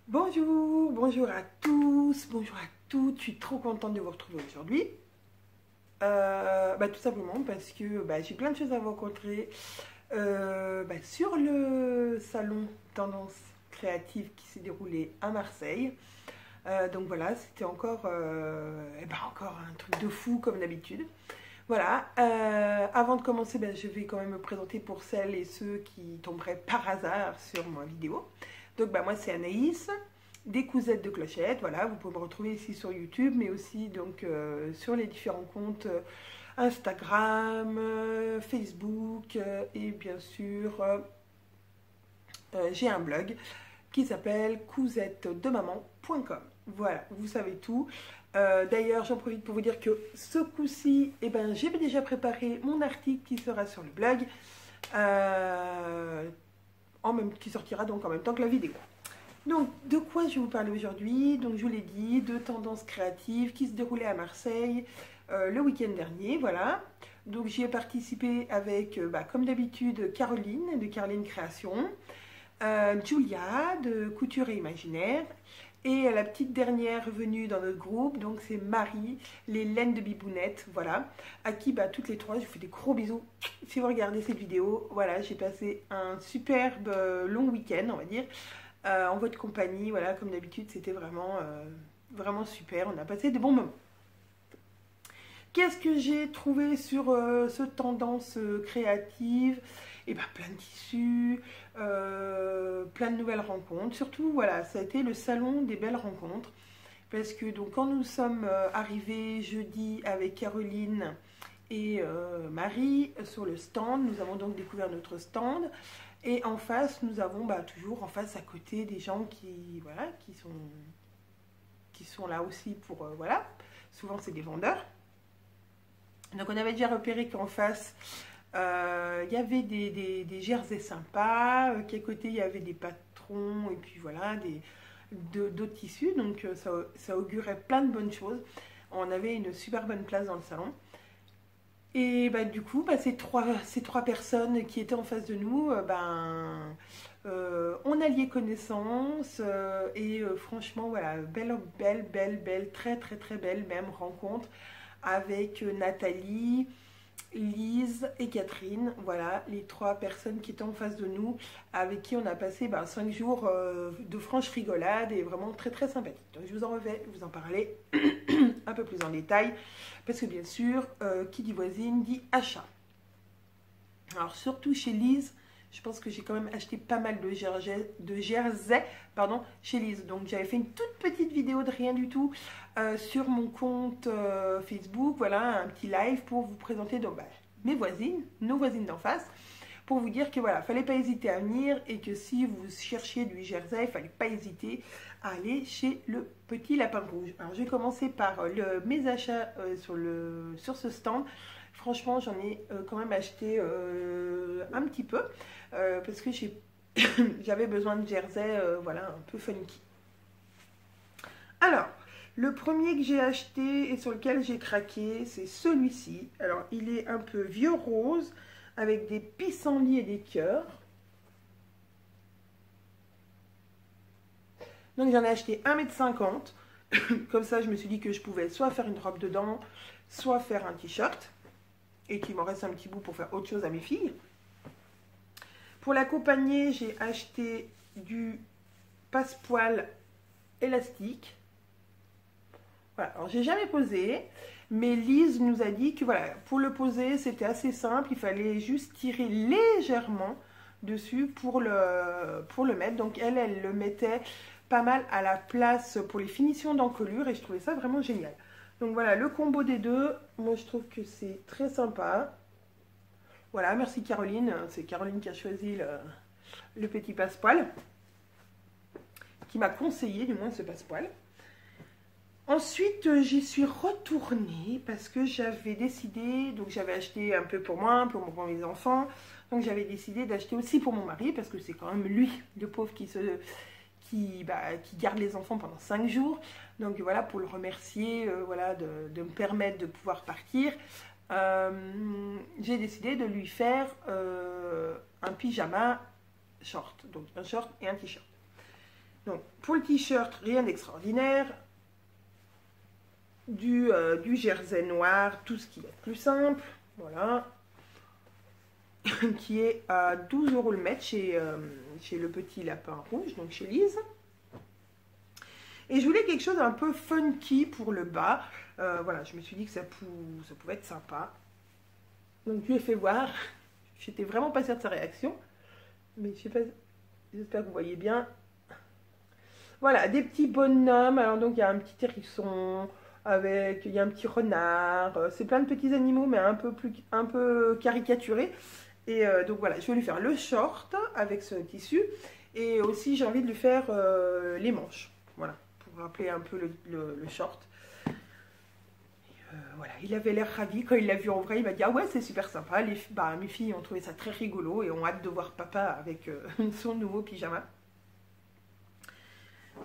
Bonjour, bonjour à tous, bonjour à toutes. Je suis trop contente de vous retrouver aujourd'hui. Tout simplement parce que j'ai plein de choses à vous rencontrer sur le salon Tendance Créative qui s'est déroulé à Marseille. Donc voilà, c'était encore un truc de fou comme d'habitude. Voilà, avant de commencer, je vais quand même me présenter pour celles et ceux qui tomberaient par hasard sur ma vidéo. Donc moi c'est Anaïs, des cousettes de clochettes, voilà, vous pouvez me retrouver ici sur YouTube, mais aussi donc sur les différents comptes Instagram, Facebook et bien sûr j'ai un blog qui s'appelle cousettedemaman.com. Voilà, vous savez tout. D'ailleurs, j'en profite pour vous dire que ce coup-ci, j'ai déjà préparé mon article qui sera sur le blog, qui sortira donc en même temps que la vidéo. Donc, de quoi je vais vous parler aujourd'hui? Donc, je vous l'ai dit, de tendances créatives qui se déroulaient à Marseille le week-end dernier, voilà. Donc, j'y ai participé avec, comme d'habitude, Caroline, de Caroline Création, Julia, de Couture et Imaginaire, et la petite dernière venue dans notre groupe, donc c'est Marie, les laines de Bibounette, voilà, à qui toutes les trois, je vous fais des gros bisous. Si vous regardez cette vidéo, voilà, j'ai passé un superbe long week-end, on va dire, en votre compagnie, voilà, comme d'habitude, c'était vraiment super, on a passé de bons moments. Qu'est-ce que j'ai trouvé sur ce tendance créative? Plein de tissus, plein de nouvelles rencontres. Surtout, voilà, ça a été le salon des belles rencontres. Parce que donc, quand nous sommes arrivés jeudi avec Caroline et Marie sur le stand, nous avons donc découvert notre stand. Et en face, nous avons toujours en face à côté des gens qui sont là aussi pour, voilà. Souvent, c'est des vendeurs. Donc, on avait déjà repéré qu'en face, y avait des jerseys sympas, qu'à côté il y avait des patrons et puis voilà, d'autres tissus, donc ça augurait plein de bonnes choses. On avait une super bonne place dans le salon. Et du coup, ces trois personnes qui étaient en face de nous, on a lié connaissance et franchement, voilà, belle, très très très belle même rencontre avec Nathalie, Lise et Catherine, voilà les trois personnes qui étaient en face de nous, avec qui on a passé 5 jours de franche rigolade et vraiment très très sympathique. Donc je vais vous en parler un peu plus en détail, parce que bien sûr, qui dit voisine dit achat. Alors surtout chez Lise, je pense que j'ai quand même acheté pas mal de jerseys chez Lise. Donc j'avais fait une toute petite vidéo de rien du tout sur mon compte Facebook, voilà, un petit live pour vous présenter donc, mes voisines, nos voisines d'en face, pour vous dire que voilà, fallait pas hésiter à venir et que si vous cherchiez du jersey, il fallait pas hésiter à aller chez le petit lapin rouge. Alors je vais commencer par mes achats sur ce stand. Franchement, j'en ai quand même acheté un petit peu parce que j'avais besoin de jersey voilà, un peu funky. Alors, le premier que j'ai acheté et sur lequel j'ai craqué, c'est celui-ci. Alors, il est un peu vieux rose avec des pissenlits et des cœurs. Donc, j'en ai acheté 1,50 m. Comme ça, je me suis dit que je pouvais soit faire une robe dedans, soit faire un t-shirt. Et qu'il m'en reste un petit bout pour faire autre chose à mes filles. Pour l'accompagner, j'ai acheté du passepoil élastique. Voilà, alors j'ai jamais posé, mais Lise nous a dit que voilà, pour le poser, c'était assez simple. Il fallait juste tirer légèrement dessus pour le mettre. Donc elle le mettait pas mal à la place pour les finitions d'encolure et je trouvais ça vraiment génial. Donc voilà, le combo des deux, moi je trouve que c'est très sympa. Voilà, merci Caroline. C'est Caroline qui a choisi le petit passepoil. Qui m'a conseillé du moins ce passepoil. Ensuite, j'y suis retournée parce que j'avais décidé, donc j'avais acheté un peu pour moi, pour mes enfants. Donc j'avais décidé d'acheter aussi pour mon mari parce que c'est quand même lui, le pauvre, qui garde les enfants pendant 5 jours. Donc voilà, pour le remercier voilà, de me permettre de pouvoir partir, j'ai décidé de lui faire un pyjama short. Donc un short et un t-shirt. Donc, pour le t-shirt, rien d'extraordinaire. Du jersey noir, tout ce qui est plus simple. Voilà. Qui est à 12 € le mètre chez le Petit Lapin Rouge, donc chez Lise. Et je voulais quelque chose un peu funky pour le bas. Voilà, je me suis dit que ça pouvait être sympa. Donc je lui ai fait voir. J'étais vraiment pas sûre de sa réaction. Mais je sais pas, j'espère que vous voyez bien. Voilà, des petits bonhommes. Alors donc il y a un petit hérisson, il y a un petit renard. C'est plein de petits animaux, mais un peu caricaturés. Et donc voilà, je vais lui faire le short avec ce tissu. Et aussi j'ai envie de lui faire les manches. Voilà, pour rappeler un peu le short. Voilà, il avait l'air ravi quand il l'a vu en vrai. Il m'a dit ah ouais, c'est super sympa. Mes filles ont trouvé ça très rigolo et ont hâte de voir papa avec son nouveau pyjama.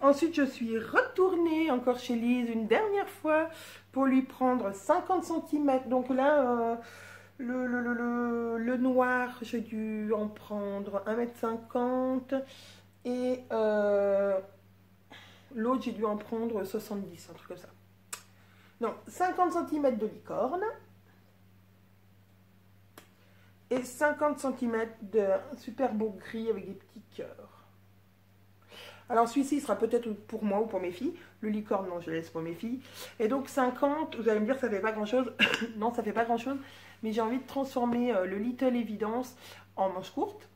Ensuite, je suis retournée encore chez Lise une dernière fois pour lui prendre 50 cm. Donc là, le noir, j'ai dû en prendre 1,50 m et l'autre, j'ai dû en prendre 70, un truc comme ça. Donc, 50 cm de licorne et 50 cm de super beau gris avec des petits cœurs. Alors, celui-ci sera peut-être pour moi ou pour mes filles. Le licorne, non, je laisse pour mes filles. Et donc, 50, vous allez me dire, ça fait pas grand-chose. Non, ça fait pas grand-chose. Mais j'ai envie de transformer le Little Evidence en manche courte.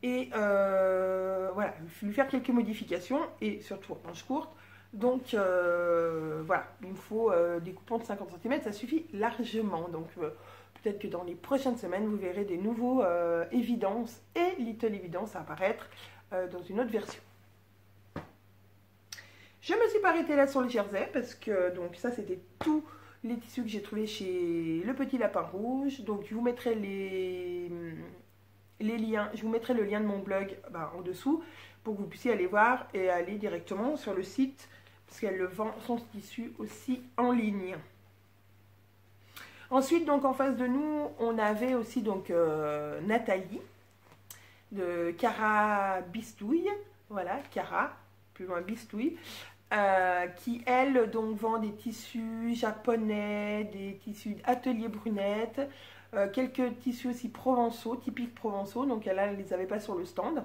Et voilà, lui faire quelques modifications. Et surtout en manche courte. Donc, voilà, il me faut des coupons de 50 cm. Ça suffit largement. Donc, peut-être que dans les prochaines semaines, vous verrez des nouveaux Evidence et Little Evidence apparaître dans une autre version. Je ne me suis pas arrêtée là sur le jersey parce que donc ça c'était tous les tissus que j'ai trouvés chez le Petit Lapin Rouge. Donc je vous mettrai les liens, je vous mettrai le lien de mon blog en dessous pour que vous puissiez aller voir et aller directement sur le site parce qu'elle le vend son tissu aussi en ligne. Ensuite donc en face de nous on avait aussi donc Nathalie de Cara Bistouille, voilà Cara plus loin Bistouille. Qui elle donc vend des tissus japonais, des tissus atelier brunette, quelques tissus aussi provençaux, typiques provençaux, donc elle ne les avait pas sur le stand.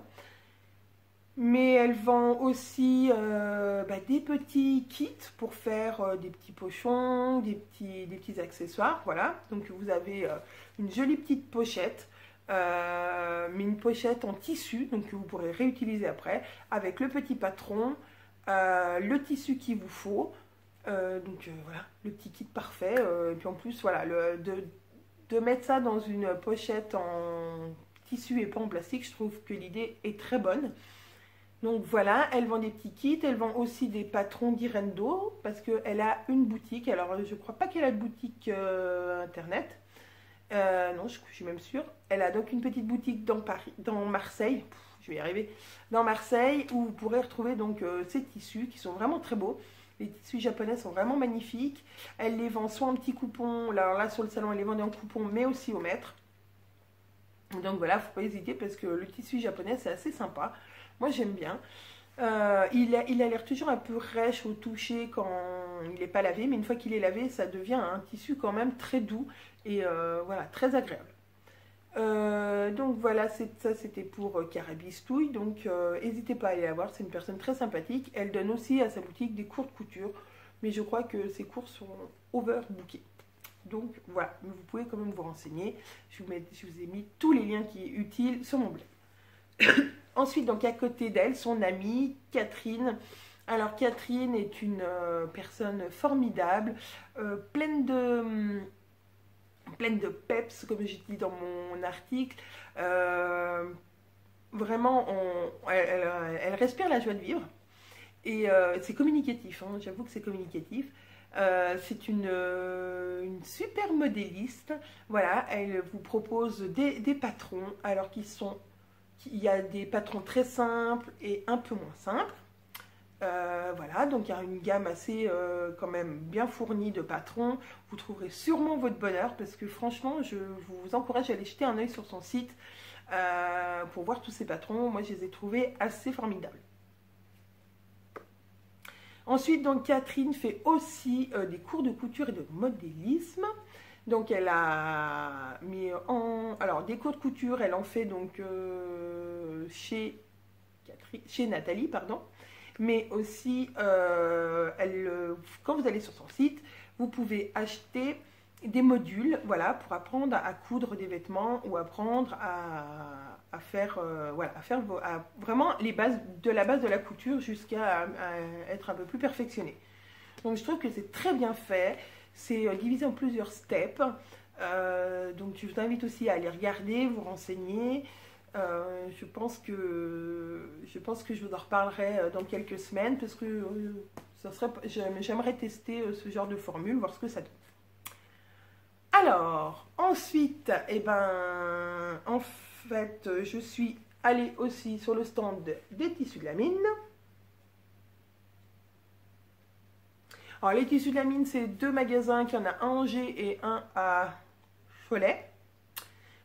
Mais elle vend aussi des petits kits pour faire des petits pochons, des petits accessoires, voilà. Donc vous avez une jolie petite pochette, mais une pochette en tissu, donc que vous pourrez réutiliser après, avec le petit patron, le tissu qu'il vous faut, voilà, le petit kit parfait, et puis en plus voilà, de mettre ça dans une pochette en tissu et pas en plastique, je trouve que l'idée est très bonne. Donc voilà, elle vend des petits kits, elle vend aussi des patrons d'Irendo, parce qu'elle a une boutique, alors je crois pas qu'elle a de boutique internet, non, je suis même sûre, elle a donc une petite boutique dans Marseille, je vais y arriver, dans Marseille, où vous pourrez retrouver donc ces tissus qui sont vraiment très beaux. Les tissus japonais sont vraiment magnifiques. Elle les vend soit en petits coupons, alors là sur le salon elle les vendait en coupons, mais aussi au mètre. Donc voilà, faut pas hésiter parce que le tissu japonais c'est assez sympa. Moi j'aime bien. Il a l'air toujours un peu rêche au toucher quand il n'est pas lavé, mais une fois qu'il est lavé, ça devient un tissu quand même très doux et voilà, très agréable. Donc voilà, ça c'était pour Cara Bistouille, donc n'hésitez pas à aller la voir, c'est une personne très sympathique. Elle donne aussi à sa boutique des courtes coutures, mais je crois que ses cours sont overbookés. Donc voilà, mais vous pouvez quand même vous renseigner, je vous ai mis tous les liens qui sont utiles sur mon blog. Ensuite, donc à côté d'elle, son amie Catherine. Alors Catherine est une personne formidable, pleine de peps, comme j'ai dit dans mon article. Vraiment, elle respire la joie de vivre. Et c'est communicatif, hein, j'avoue que c'est communicatif. C'est une super modéliste. Voilà, elle vous propose des patrons, alors il y a des patrons très simples et un peu moins simples. Voilà, donc il y a une gamme assez quand même bien fournie de patrons. Vous trouverez sûrement votre bonheur parce que franchement, je vous encourage à aller jeter un œil sur son site pour voir tous ces patrons. Moi, je les ai trouvés assez formidables. Ensuite, donc, Catherine fait aussi des cours de couture et de modélisme. Donc, elle a mis en... Alors, des cours de couture, elle en fait donc chez Nathalie, pardon. Mais aussi, quand vous allez sur son site, vous pouvez acheter des modules, voilà, pour apprendre à coudre des vêtements ou apprendre à faire, voilà, vraiment les bases de la couture jusqu'à être un peu plus perfectionné. Donc je trouve que c'est très bien fait, c'est divisé en plusieurs steps, donc je vous invite aussi à aller regarder, vous renseigner. Je pense que je vous en reparlerai dans quelques semaines parce que j'aimerais tester ce genre de formule, voir ce que ça donne. Alors, ensuite, en fait, je suis allée aussi sur le stand des tissus de la mine. Alors, les tissus de la mine, c'est 2 magasins, qu'il y en a un à Angers et un à Cholet.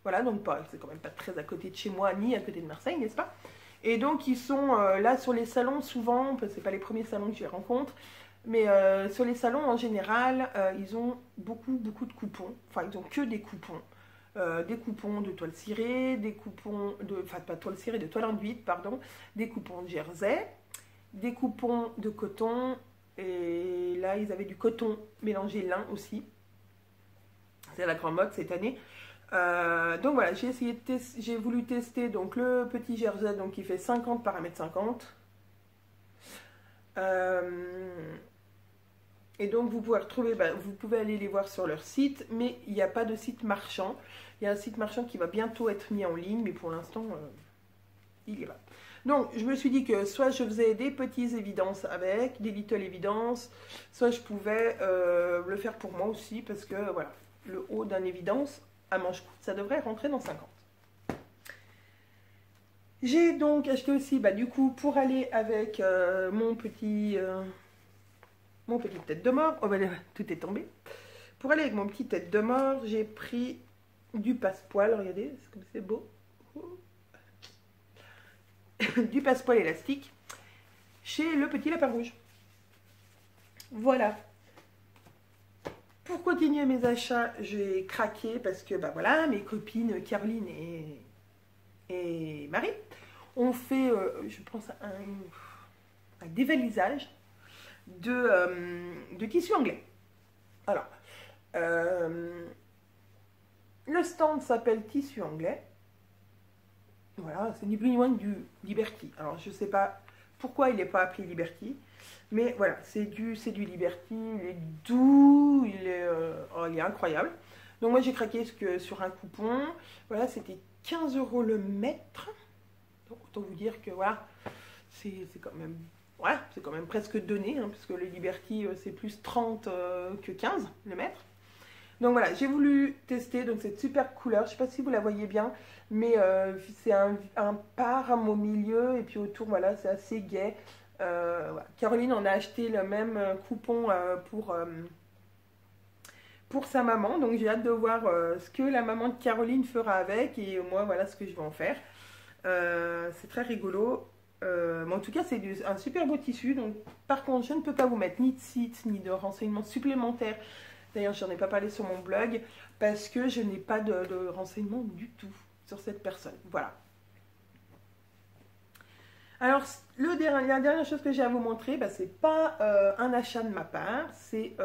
Voilà, donc c'est quand même pas très à côté de chez moi, ni à côté de Marseille, n'est-ce pas? Et donc, ils sont là sur les salons, souvent, parce que ce n'est pas les premiers salons que je les rencontre, mais sur les salons, en général, ils ont beaucoup de coupons. Enfin, ils n'ont que des coupons. Des coupons de toile cirée, des coupons de... Enfin, pas de toile cirée, de toile enduite, pardon. Des coupons de jersey, des coupons de coton. Et là, ils avaient du coton mélangé lin aussi. C'est la grande mode cette année. Donc voilà, j'ai voulu tester donc, le petit jersey donc, qui fait 50 par 1,50 m. Et donc vous pouvez retrouver, vous pouvez aller les voir sur leur site, mais il n'y a pas de site marchand. Il y a un site marchand qui va bientôt être mis en ligne, mais pour l'instant, il y va. Donc je me suis dit que soit je faisais des petites évidences avec, des little évidences, soit je pouvais le faire pour moi aussi, parce que voilà, le haut d'un évidence à manche courte, ça devrait rentrer dans 50. J'ai donc acheté aussi, du coup, pour aller avec mon petit tête de mort, oh tout est tombé. Pour aller avec mon petit tête de mort, j'ai pris du passepoil, regardez, c'est comme c'est beau. Du passepoil élastique chez le petit lapin rouge. Voilà. Pour continuer mes achats, j'ai craqué parce que voilà, mes copines Caroline et Marie ont fait, je pense, un dévalisage de tissu anglais. Alors, le stand s'appelle Tissu anglais. Voilà, c'est ni plus ni moins que du Liberty. Alors, je ne sais pas pourquoi il n'est pas appelé Liberty, mais voilà, c'est du Liberty. Il est doux, il est incroyable. Donc, moi, j'ai craqué sur un coupon. Voilà, c'était 15 € le mètre. Donc, autant vous dire que voilà, c'est quand même... Ouais, c'est quand même presque donné, hein, puisque le Liberty, c'est plus 30 que 15 le mètre. Donc voilà, j'ai voulu tester donc cette super couleur. Je ne sais pas si vous la voyez bien, mais c'est un parme au milieu et puis autour, voilà, c'est assez gai. Voilà. Caroline en a acheté le même coupon pour sa maman. Donc j'ai hâte de voir ce que la maman de Caroline fera avec et moi, voilà ce que je vais en faire. C'est très rigolo. Mais en tout cas, c'est un super beau tissu. Donc, par contre, je ne peux pas vous mettre ni de site, ni de renseignements supplémentaires. D'ailleurs, je n'en ai pas parlé sur mon blog parce que je n'ai pas de renseignements du tout sur cette personne. Voilà. Alors, la dernière chose que j'ai à vous montrer, ce n'est pas un achat de ma part, c'est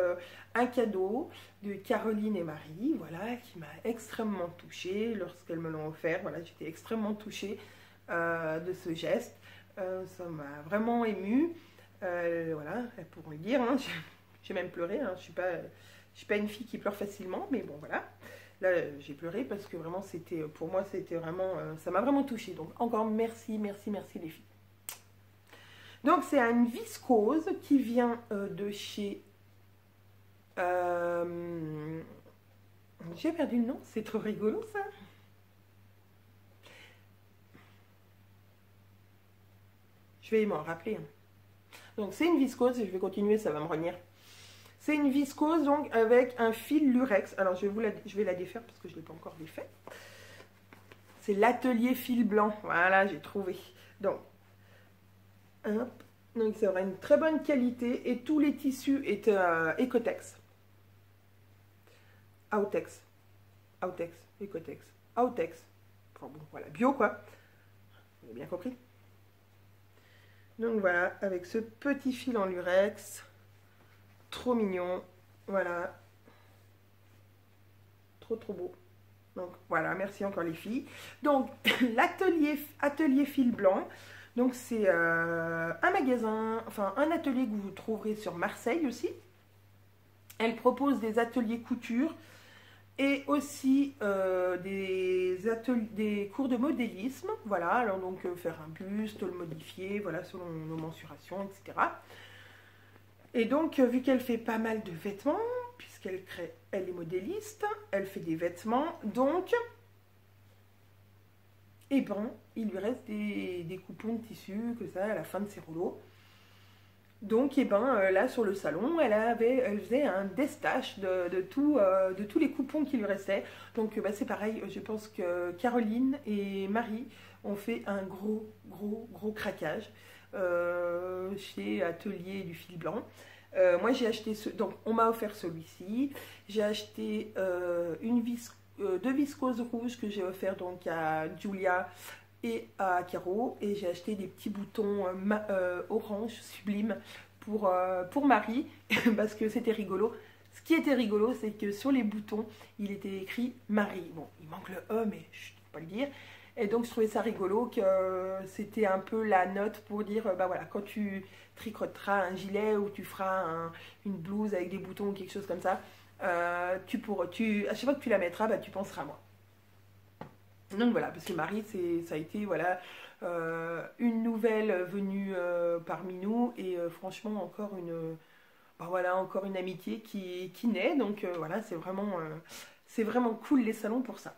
un cadeau de Caroline et Marie, voilà, qui m'a extrêmement touchée lorsqu'elles me l'ont offert. Voilà, j'étais extrêmement touchée de ce geste. Ça m'a vraiment émue. Voilà, elles pourront le dire, hein, j'ai même pleuré, hein, je suis pas une fille qui pleure facilement, mais bon, voilà. Là, j'ai pleuré parce que vraiment, pour moi, c'était vraiment, ça m'a vraiment touchée. Donc, encore merci, merci, merci les filles. Donc, c'est une viscose qui vient de chez... J'ai perdu le nom, c'est trop rigolo, ça. Je vais m'en rappeler. Donc, c'est une viscose, et je vais continuer, ça va me revenir. C'est une viscose, donc, avec un fil lurex. Alors, je vais la défaire parce que je ne l'ai pas encore défait. C'est l'atelier fil blanc. Voilà, j'ai trouvé. Donc, hop, Donc ça aura une très bonne qualité et tous les tissus étaient Ecotex. Outex. Outex. Ecotex. Outex. Enfin bon, voilà, bio quoi. Vous avez bien compris. Donc voilà, avec ce petit fil en lurex. Trop mignon. Voilà. Trop trop beau. Donc voilà, merci encore les filles. Donc l'atelier fil blanc. Donc c'est un magasin, enfin un atelier que vous trouverez sur Marseille aussi. Elle propose des ateliers couture et aussi des cours de modélisme. Voilà, alors donc faire un buste, le modifier, voilà, selon nos mensurations, etc. Et donc vu qu'elle fait pas mal de vêtements, puisqu'elle crée, elle est modéliste, elle fait des vêtements, donc et ben, il lui reste des coupons de tissu, que ça, à la fin de ses rouleaux. Donc, et ben, là, sur le salon, elle faisait un destache de tous les coupons qui lui restaient. Donc, bah, c'est pareil, je pense que Caroline et Marie ont fait un gros craquage chez Atelier du Fil Blanc. Moi, j'ai acheté donc on m'a offert celui-ci. J'ai acheté deux viscoses rouges que j'ai offert donc à Julia et à Caro, et j'ai acheté des petits boutons orange sublime pour Marie parce que c'était rigolo. Ce qui était rigolo, c'est que sur les boutons il était écrit Marie. Bon, il manque le E, mais je ne peux pas le dire. Et donc je trouvais ça rigolo que c'était un peu la note pour dire bah voilà, quand tu tricoteras un gilet ou tu feras une blouse avec des boutons ou quelque chose comme ça, à chaque fois que tu la mettras, bah, tu penseras à moi. Donc voilà, parce que Marie, ça a été voilà, une nouvelle venue parmi nous, et franchement encore encore une amitié qui naît. Donc voilà, c'est vraiment cool les salons pour ça.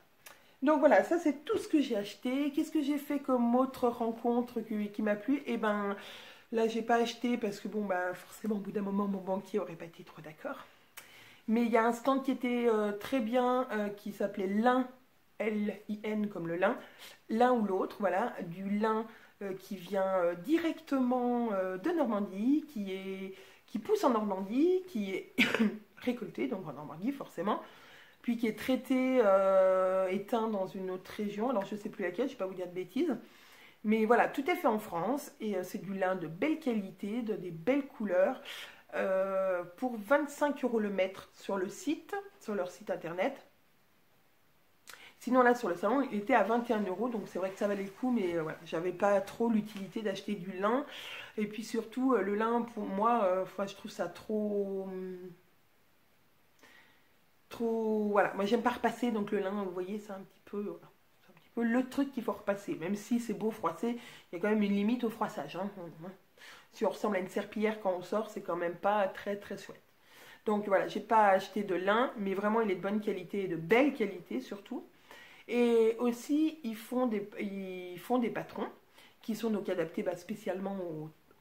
Donc voilà, ça c'est tout ce que j'ai acheté. Qu'est-ce que j'ai fait comme autre rencontre qui m'a plu? Et ben là j'ai pas acheté parce que bon bah forcément au bout d'un moment mon banquier aurait pas été trop d'accord. Mais il y a un stand qui était très bien, qui s'appelait Lin, L-I-N comme le lin, l'un ou l'autre, voilà, du lin qui vient directement de Normandie, qui pousse en Normandie, qui est récolté donc en Normandie forcément, puis qui est traité, éteint dans une autre région, alors je ne sais plus laquelle, je ne vais pas vous dire de bêtises, mais voilà, tout est fait en France, et c'est du lin de belle qualité, des belles couleurs, pour 25 € le mètre sur leur site internet. Sinon là sur le salon il était à 21 €, donc c'est vrai que ça valait le coup, mais voilà, j'avais pas trop l'utilité d'acheter du lin. Et puis surtout le lin pour moi, je trouve ça trop voilà, moi j'aime pas repasser, donc le lin vous voyez c'est un petit peu voilà, c'est un petit peu le truc qu'il faut repasser, même si c'est beau froisser, il y a quand même une limite au froissage, hein. Si on ressemble à une serpillière quand on sort, c'est quand même pas très très chouette. Donc voilà, j'ai pas acheté de lin, mais vraiment il est de bonne qualité et de belle qualité surtout. Et aussi ils font des patrons qui sont donc adaptés spécialement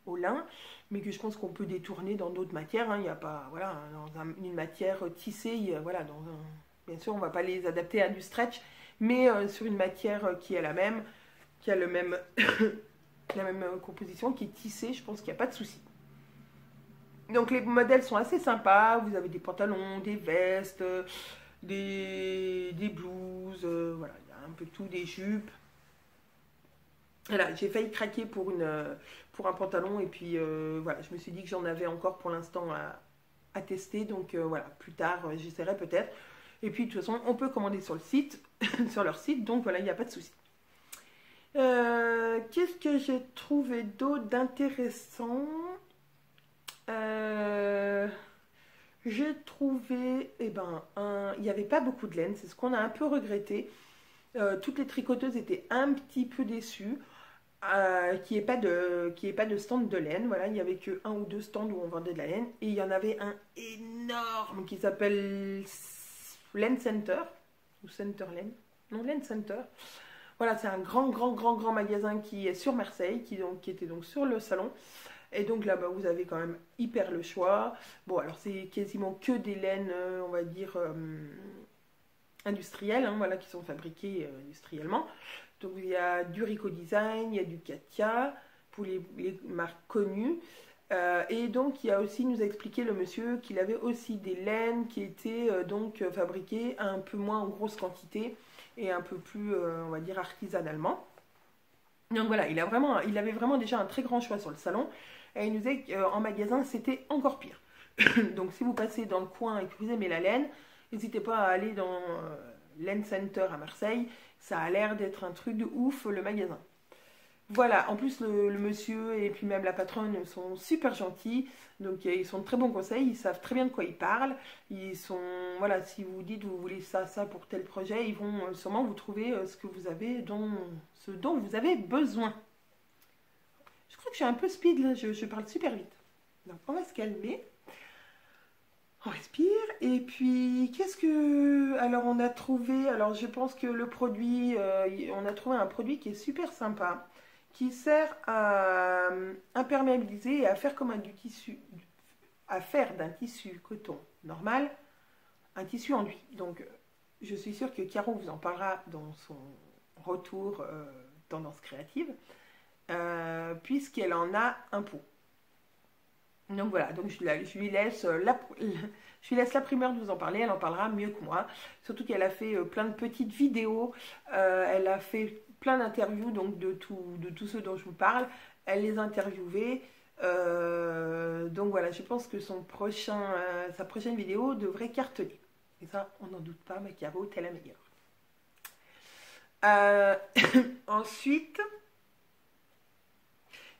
au lin, mais que je pense qu'on peut détourner dans d'autres matières, hein. Il n'y a pas, voilà, dans une matière tissée, voilà, bien sûr on ne va pas les adapter à du stretch, mais sur une matière qui est la même, qui a le même la même composition, qui est tissée, je pense qu'il n'y a pas de souci. Donc les modèles sont assez sympas, vous avez des pantalons, des vestes, des blouses, voilà, il y a un peu tout, des jupes. Voilà, j'ai failli craquer pour un pantalon, et puis voilà, je me suis dit que j'en avais encore pour l'instant à tester, donc voilà, plus tard j'essaierai peut-être. Et puis de toute façon, on peut commander sur le site, sur leur site, donc voilà, il n'y a pas de souci. Qu'est-ce que j'ai trouvé d'autre d'intéressant? J'ai trouvé, il n'y avait pas beaucoup de laine, c'est ce qu'on a un peu regretté. Toutes les tricoteuses étaient un petit peu déçues qu'il n'y ait pas de stand de laine. Voilà, il n'y avait que un ou deux stands où on vendait de la laine, et il y en avait un énorme qui s'appelle Laine Center, ou Center Laine, non, Laine Center. Voilà, c'est un grand magasin qui est sur Marseille, qui était donc sur le salon. Et donc là-bas, vous avez quand même hyper le choix. Bon, alors c'est quasiment que des laines, on va dire, industrielles, hein, voilà, qui sont fabriquées industriellement. Donc il y a du Rico Design, il y a du Katia, pour les marques connues. Et donc, il nous a expliqué le monsieur qu'il avait aussi des laines qui étaient donc fabriquées un peu moins en grosse quantité et un peu plus, on va dire, artisanalement. Donc voilà, il avait vraiment déjà un très grand choix sur le salon. Et il nous disait qu'en magasin, c'était encore pire. Donc si vous passez dans le coin et que vous aimez la laine, n'hésitez pas à aller dans Laine Center à Marseille. Ça a l'air d'être un truc de ouf, le magasin. Voilà, en plus le monsieur et puis même la patronne sont super gentils, donc ils sont de très bons conseils, ils savent très bien de quoi ils parlent, voilà, si vous dites vous voulez ça pour tel projet, ils vont sûrement vous trouver ce dont vous avez besoin. Je crois que je suis un peu speed là, je parle super vite. Donc on va se calmer, on respire, et puis alors on a trouvé, alors je pense que le produit, on a trouvé un produit qui est super sympa, qui sert à imperméabiliser et à faire comme d'un tissu coton normal, un tissu enduit. Donc, je suis sûre que Caro vous en parlera dans son retour tendance créative, puisqu'elle en a un pot. Donc voilà, donc je lui laisse la primeur de vous en parler, elle en parlera mieux que moi. Surtout qu'elle a fait plein de petites vidéos, elle a fait plein d'interviews donc de tous ceux dont je vous parle. Elle les a interviewés. Donc voilà, je pense que sa prochaine vidéo devrait cartonner. Et ça, on n'en doute pas, ma Caro, t'es la meilleure. Ensuite,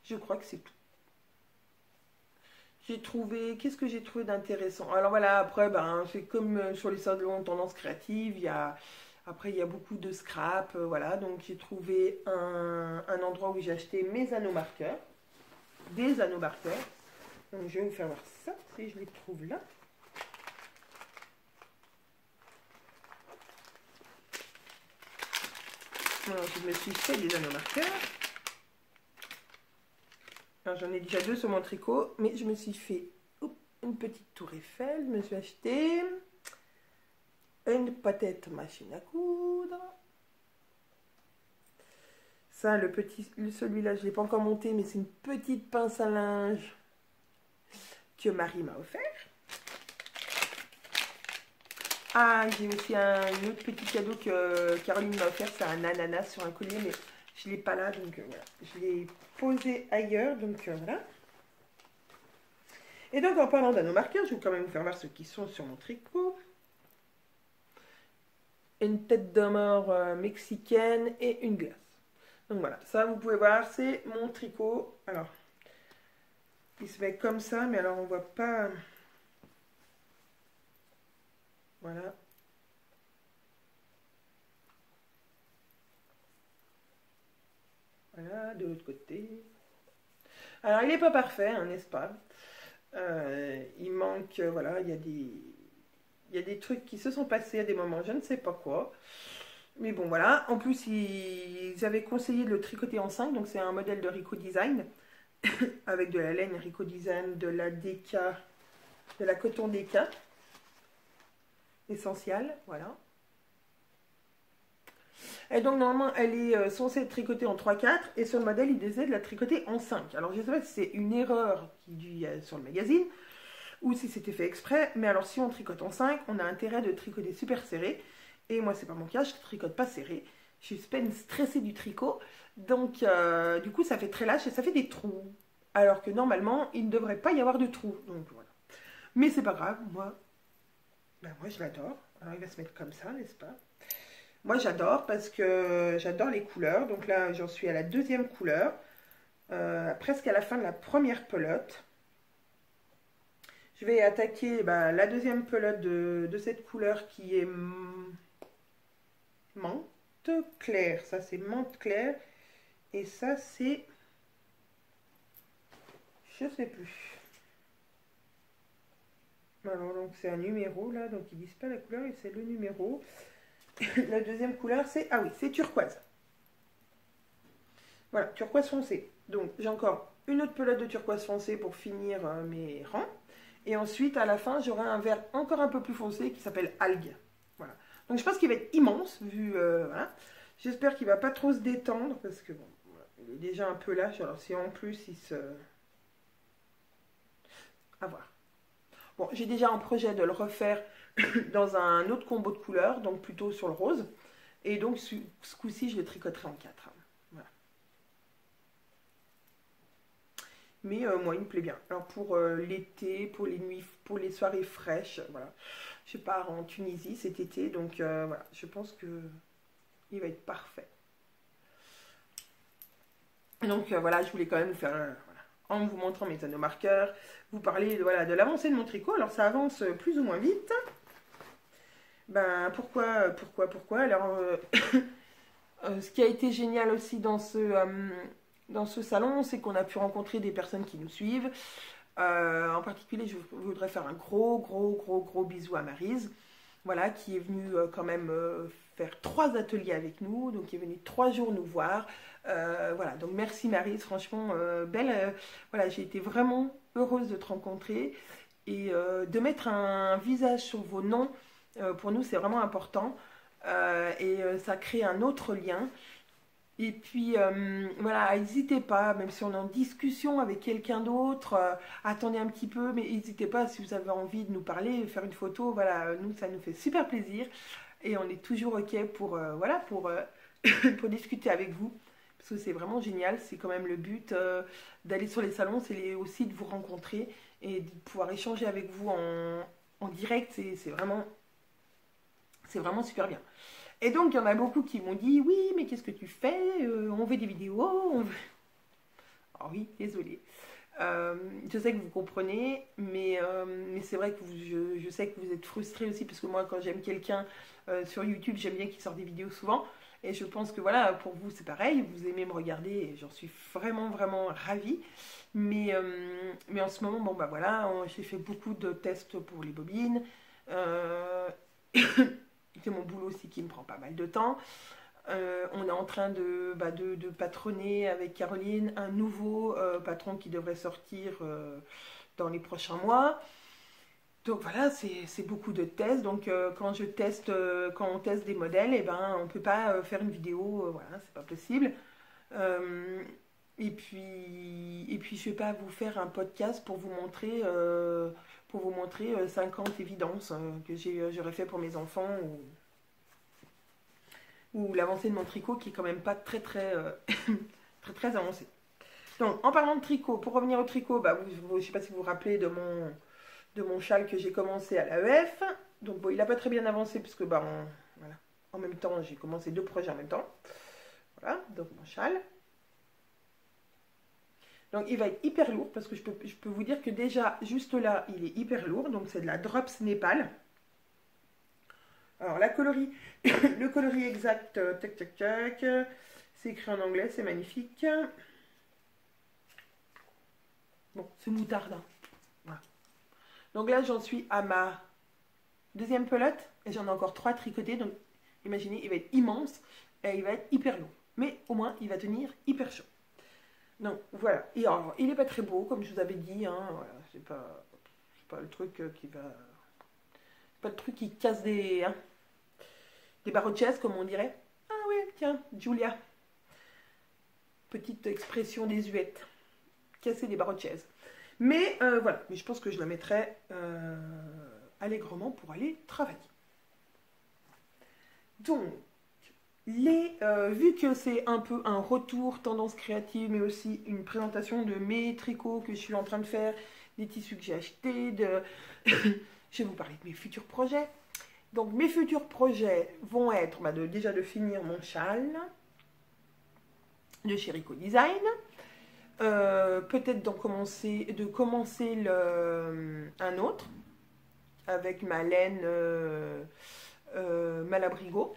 je crois que c'est tout. Qu'est-ce que j'ai trouvé d'intéressant? Alors voilà, après, c'est comme sur les salons tendance créative, après il y a beaucoup de scrap, voilà, donc j'ai trouvé un endroit où j'ai acheté mes anneaux marqueurs, des anneaux marqueurs. Donc je vais vous faire voir ça, si je les trouve là. Alors je me suis fait des anneaux marqueurs. J'en ai déjà 2 sur mon tricot, mais je me suis fait une petite tour Eiffel. Je me suis acheté une patette machine à coudre. Ça, celui-là, je ne l'ai pas encore monté, mais c'est une petite pince à linge que Marie m'a offert. Ah, j'ai aussi un autre petit cadeau que Caroline m'a offert, c'est un ananas sur un collier, mais je ne l'ai pas là, donc voilà. Je l'ai posé ailleurs, donc voilà. Et donc en parlant d'anneaux marqueurs, je vais quand même vous faire voir ceux qui sont sur mon tricot. Une tête de mort mexicaine et une glace. Donc voilà, ça vous pouvez voir, c'est mon tricot. Alors, il se met comme ça, mais alors on voit pas... Voilà. Voilà, de l'autre côté. Alors, il n'est pas parfait, hein, n'est-ce pas? Il manque, voilà, il y a des trucs qui se sont passés à des moments, je ne sais pas quoi. Mais bon, voilà. En plus, ils avaient conseillé de le tricoter en 5, donc c'est un modèle de Rico Design, avec de la laine Rico Design, de la DK, de la coton DK, essentielle, voilà. Et donc normalement elle est censée être tricotée en 3-4 et sur le modèle il disait de la tricoter en 5. Alors je ne sais pas si c'est une erreur qu'il y a sur le magazine ou si c'était fait exprès, mais alors si on tricote en 5, on a intérêt de tricoter super serré. Et moi c'est pas mon cas, je tricote pas serré. Je suis peine stressée du tricot, donc du coup ça fait très lâche et ça fait des trous. Alors que normalement il ne devrait pas y avoir de trous, donc voilà. Mais c'est pas grave, moi je l'adore. Alors il va se mettre comme ça, n'est-ce pas? Moi j'adore parce que j'adore les couleurs. Donc là j'en suis à la 2e couleur. Presque à la fin de la première pelote. Je vais attaquer la 2e pelote de cette couleur qui est menthe claire. Ça c'est menthe claire. Et ça c'est... je sais plus. Alors donc c'est un numéro là. Donc ils disent pas la couleur et c'est le numéro. La 2e couleur, c'est... ah oui, c'est turquoise. Voilà, turquoise foncé. Donc, j'ai encore une autre pelote de turquoise foncé pour finir mes rangs. Et ensuite, à la fin, j'aurai un vert encore un peu plus foncé qui s'appelle algue. Voilà. Donc, je pense qu'il va être immense, vu... voilà. J'espère qu'il ne va pas trop se détendre, parce que, bon, Il est déjà un peu lâche, alors si en plus il se... À voir. Bon, j'ai déjà un projet de le refaire dans un autre combo de couleurs, donc plutôt sur le rose. Et donc ce coup-ci, je le tricoterai en 4. Voilà. Mais moi, il me plaît bien. Alors pour l'été, pour les nuits, pour les soirées fraîches, voilà. Je pars en Tunisie cet été, donc voilà, je pense que il va être parfait. Donc voilà, je voulais quand même vous faire, voilà, en vous montrant mes anneaux marqueurs, vous parler voilà, de l'avancée de mon tricot. Alors ça avance plus ou moins vite. Ben pourquoi Alors ce qui a été génial aussi dans ce salon, c'est qu'on a pu rencontrer des personnes qui nous suivent. En particulier, je voudrais faire un gros bisou à Maryse, voilà, qui est venue quand même faire 3 ateliers avec nous, donc qui est venue 3 jours nous voir. Voilà, donc merci Maryse, franchement, belle. Voilà, j'ai été vraiment heureuse de te rencontrer et de mettre un visage sur vos noms. Pour nous, c'est vraiment important et ça crée un autre lien. Et puis, voilà, n'hésitez pas, même si on est en discussion avec quelqu'un d'autre, attendez un petit peu, mais n'hésitez pas si vous avez envie de nous parler, faire une photo, voilà, nous, ça nous fait super plaisir. Et on est toujours OK pour, voilà, pour discuter avec vous, parce que c'est vraiment génial, c'est quand même le but d'aller sur les salons, c'est aussi de vous rencontrer et de pouvoir échanger avec vous en direct, c'est vraiment super bien. Et donc, il y en a beaucoup qui m'ont dit, oui, mais qu'est-ce que tu fais? On veut des vidéos, on veut... Oh oui, désolée. Je sais que vous comprenez, mais c'est vrai que je sais que vous êtes frustrés aussi, parce que moi, quand j'aime quelqu'un sur YouTube, j'aime bien qu'il sorte des vidéos souvent. Et je pense que voilà, pour vous, c'est pareil, vous aimez me regarder, et j'en suis vraiment ravie. Mais en ce moment, bon, bah voilà, j'ai fait beaucoup de tests pour les bobines. C'est mon boulot aussi qui me prend pas mal de temps. On est en train de patronner avec Caroline un nouveau patron qui devrait sortir dans les prochains mois. Donc voilà, c'est beaucoup de tests. Donc quand on teste des modèles, eh ben, on ne peut pas faire une vidéo, voilà, c'est pas possible. Et puis je ne vais pas vous faire un podcast pour vous montrer 50 évidences que j'aurais fait pour mes enfants ou l'avancée de mon tricot qui est quand même pas très avancée. Donc en parlant de tricot, pour revenir au tricot, bah, je ne sais pas si vous vous rappelez de mon châle que j'ai commencé à l'AEF. Donc bon, il n'a pas très bien avancé parce que bah, voilà, en même temps j'ai commencé 2 projets en même temps. Voilà, donc mon châle. Donc il va être hyper lourd parce que je peux vous dire que déjà juste là il est hyper lourd. Donc c'est de la Drops Népal. Alors le coloris exact, tac, c'est écrit en anglais, c'est magnifique. Bon, c'est moutarde. Voilà. Donc là j'en suis à ma 2e pelote et j'en ai encore 3 tricotés. Donc imaginez, il va être immense et il va être hyper lourd. Mais au moins il va tenir hyper chaud. Donc voilà, et alors il n'est pas très beau comme je vous avais dit, hein, voilà, c'est pas le truc qui va... C'est pas le truc qui casse des barreaux de chaise comme on dirait. Ah oui, tiens, Julia. Petite expression désuète. Casser des barreaux de chaise. Mais voilà, mais je pense que je la mettrai allègrement pour aller travailler. Donc, vu que c'est un peu un retour tendance créative, mais aussi une présentation de mes tricots que je suis en train de faire, des tissus que j'ai achetés, je vais vous parler de mes futurs projets. Donc mes futurs projets vont être déjà de finir mon châle de chez Rico Design, peut-être de commencer un autre avec ma laine Malabrigo.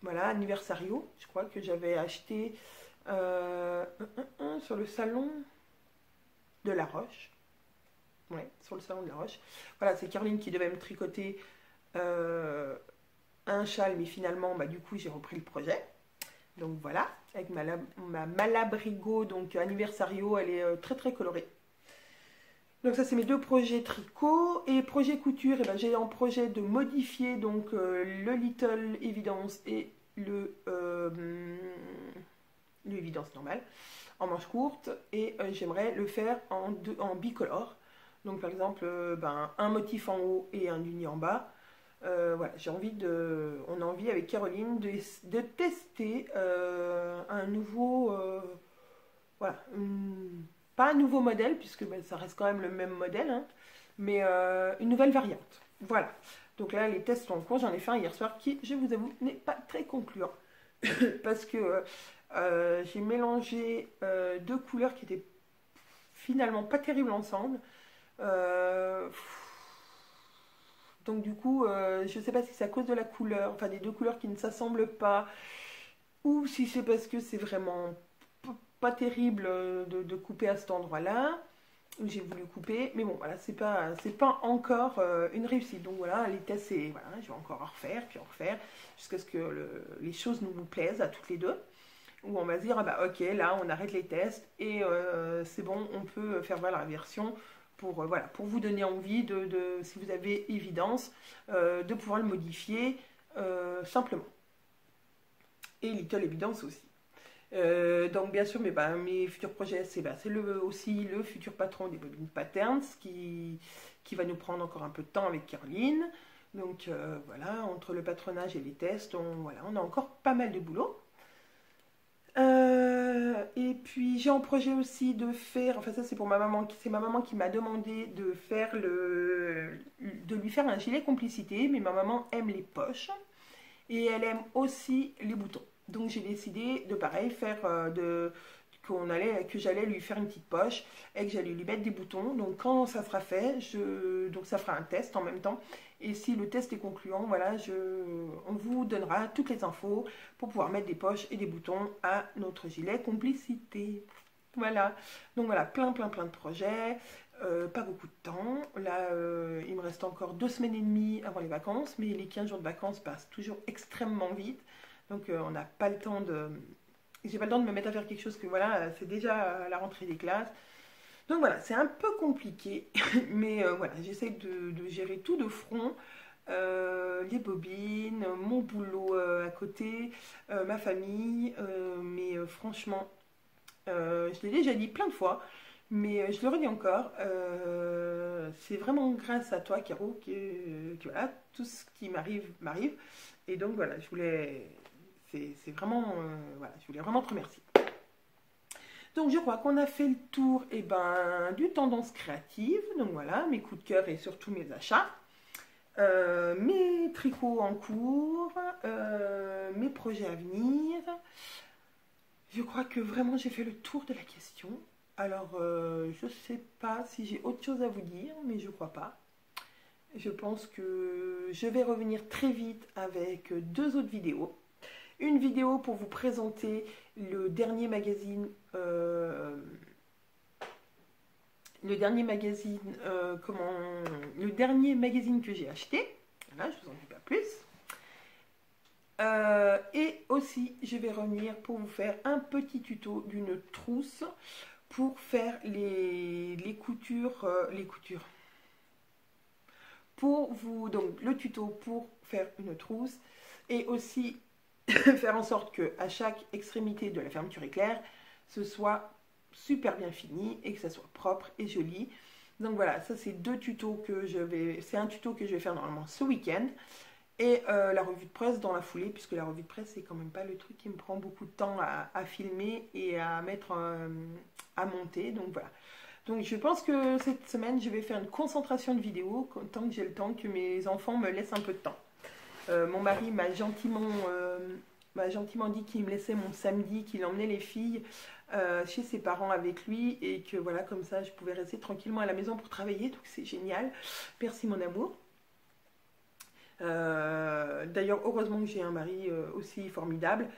Voilà, Anniversario, je crois que j'avais acheté sur le salon de La Roche. Ouais, sur le salon de La Roche. Voilà, c'est Caroline qui devait me tricoter un châle, mais finalement, du coup, j'ai repris le projet. Donc voilà, avec ma Malabrigo, donc Anniversario, elle est très colorée. Donc ça, c'est mes 2 projets tricot. Et projet couture, j'ai en projet de modifier donc le Little Evidence et le Evidence normal en manches courtes et j'aimerais le faire en bicolore. Donc par exemple, un motif en haut et un uni en bas. Voilà, on a envie avec Caroline de tester un nouveau, voilà, pas un nouveau modèle puisque ça reste quand même le même modèle, hein, mais une nouvelle variante. Voilà. Donc là, les tests sont en cours. J'en ai fait un hier soir qui, je vous avoue, n'est pas très concluant parce que j'ai mélangé deux couleurs qui étaient finalement pas terribles ensemble. Donc du coup, je ne sais pas si c'est à cause de la couleur, enfin des deux couleurs qui ne s'assemblent pas, ou si c'est parce que c'est vraiment pas terrible de couper à cet endroit-là. J'ai voulu couper, mais bon, voilà, c'est pas encore une réussite. Donc voilà, les tests, voilà, je vais encore en refaire, puis en refaire, jusqu'à ce que les choses nous plaisent à toutes les deux. Où on va se dire, ah bah ok, là on arrête les tests et c'est bon, on peut faire voilà, la version pour, voilà, pour vous donner envie, si vous avez évidence, de pouvoir le modifier simplement. Et Little Evidence aussi. Donc bien sûr, mes futurs projets, c'est aussi le futur patron des Bobine Patterns qui va nous prendre encore un peu de temps avec Caroline. Donc voilà, entre le patronage et les tests, on a encore pas mal de boulot. Et puis j'ai en projet aussi de faire, enfin ça c'est pour ma maman, c'est ma maman qui m'a demandé de lui faire un gilet complicité, mais ma maman aime les poches et elle aime aussi les boutons. Donc j'ai décidé de pareil faire que j'allais lui faire une petite poche et que j'allais lui mettre des boutons. Donc quand ça sera fait, donc ça fera un test en même temps. Et si le test est concluant, voilà, on vous donnera toutes les infos pour pouvoir mettre des poches et des boutons à notre gilet complicité. Voilà, donc voilà, plein de projets, pas beaucoup de temps. Là, il me reste encore 2 semaines et demie avant les vacances, mais les 15 jours de vacances passent toujours extrêmement vite. Donc on n'a pas le temps j'ai pas le temps de me mettre à faire quelque chose que voilà, c'est déjà la rentrée des classes. Donc voilà, c'est un peu compliqué, mais voilà, j'essaie de gérer tout de front. Les bobines, mon boulot à côté, ma famille, mais franchement, je l'ai déjà dit plein de fois, mais je le redis encore, c'est vraiment grâce à toi, Caro, que voilà, tout ce qui m'arrive. Et donc voilà, c'est vraiment, voilà, je voulais vraiment te remercier. Donc je crois qu'on a fait le tour du tendance créative. Donc voilà, mes coups de cœur et surtout mes achats. Mes tricots en cours, mes projets à venir. Je crois que vraiment j'ai fait le tour de la question. Alors je ne sais pas si j'ai autre chose à vous dire, mais je crois pas. Je pense que je vais revenir très vite avec 2 autres vidéos. Une vidéo pour vous présenter le dernier magazine, le dernier magazine que j'ai acheté. Voilà, je vous en dis pas plus. Et aussi, je vais revenir pour vous faire un petit tuto d'une trousse pour faire les coutures, donc le tuto pour faire une trousse et aussi faire en sorte que à chaque extrémité de la fermeture éclair, ce soit super bien fini et que ça soit propre et joli. Donc voilà, ça c'est 2 tutos c'est un tuto que je vais faire normalement ce week-end et la revue de presse dans la foulée, puisque la revue de presse c'est quand même pas le truc qui me prend beaucoup de temps à filmer et à mettre à monter. Donc voilà. Donc je pense que cette semaine je vais faire une concentration de vidéos tant que j'ai le temps, que mes enfants me laissent un peu de temps. Mon mari m'a gentiment dit qu'il me laissait mon samedi, qu'il emmenait les filles chez ses parents avec lui et que voilà, comme ça je pouvais rester tranquillement à la maison pour travailler. Donc c'est génial. Merci mon amour. D'ailleurs heureusement que j'ai un mari aussi formidable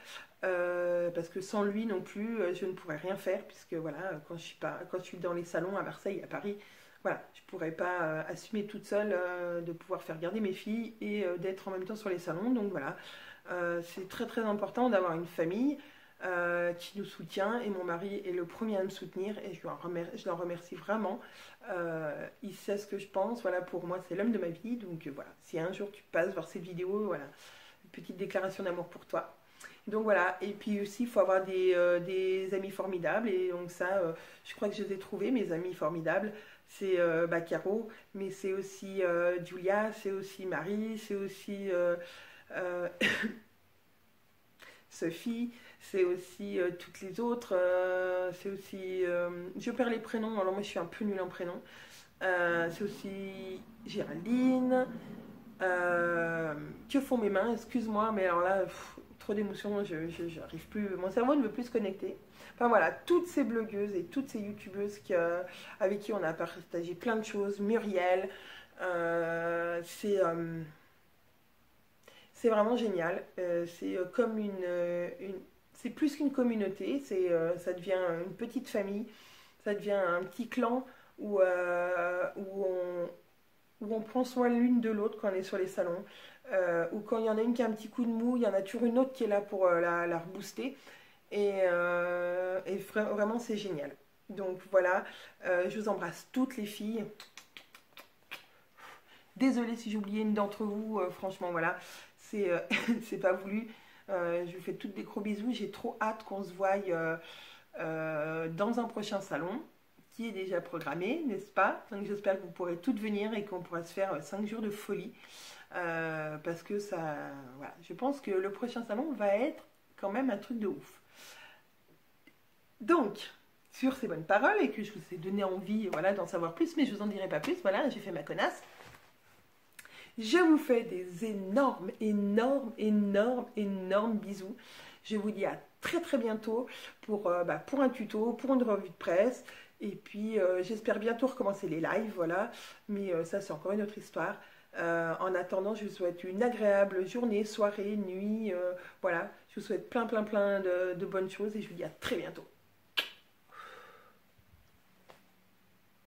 parce que sans lui non plus je ne pourrais rien faire, puisque voilà, quand je suis dans les salons à Marseille, à Paris, voilà, je ne pourrais pas assumer toute seule de pouvoir faire garder mes filles et d'être en même temps sur les salons. Donc voilà, c'est très important d'avoir une famille qui nous soutient, et mon mari est le premier à me soutenir et je l'en remercie vraiment. Il sait ce que je pense, voilà, pour moi c'est l'homme de ma vie. Donc voilà, si un jour tu passes voir cette vidéo, voilà, une petite déclaration d'amour pour toi. Donc voilà, et puis aussi il faut avoir des amis formidables, et donc ça, je crois que je les ai trouvés, mes amis formidables. C'est Caro, mais c'est aussi Julia, c'est aussi Marie, c'est aussi euh, Sophie, c'est aussi toutes les autres, c'est aussi... je perds les prénoms, alors moi je suis un peu nulle en prénoms. C'est aussi Géraldine. Que font mes mains? Excuse-moi, mais alors là, trop d'émotions, je n'arrive plus, mon cerveau ne veut plus se connecter. Enfin voilà, toutes ces blogueuses et toutes ces youtubeuses avec qui on a partagé plein de choses. Muriel, c'est vraiment génial. C'est comme c'est plus qu'une communauté, ça devient une petite famille, ça devient un petit clan où on prend soin l'une de l'autre quand on est sur les salons, ou quand il y en a une qui a un petit coup de mou, il y en a toujours une autre qui est là pour la rebooster. Et vraiment, c'est génial. Donc voilà, je vous embrasse toutes les filles. Désolée si j'ai oublié une d'entre vous, franchement, voilà, c'est pas voulu. Je vous fais toutes des gros bisous. J'ai trop hâte qu'on se voie dans un prochain salon qui est déjà programmé, n'est-ce pas? Donc j'espère que vous pourrez toutes venir et qu'on pourra se faire 5 jours de folie. Parce que ça, voilà, je pense que le prochain salon va être quand même un truc de ouf. Donc, sur ces bonnes paroles et que je vous ai donné envie, voilà, d'en savoir plus, mais je vous en dirai pas plus, voilà, j'ai fait ma connasse. Je vous fais des énormes, énormes, énormes, énormes bisous. Je vous dis à très très bientôt pour un tuto, pour une revue de presse. Et puis j'espère bientôt recommencer les lives, voilà. Mais ça c'est encore une autre histoire. En attendant, je vous souhaite une agréable journée, soirée, nuit. Voilà, je vous souhaite plein, plein, plein de bonnes choses et je vous dis à très bientôt.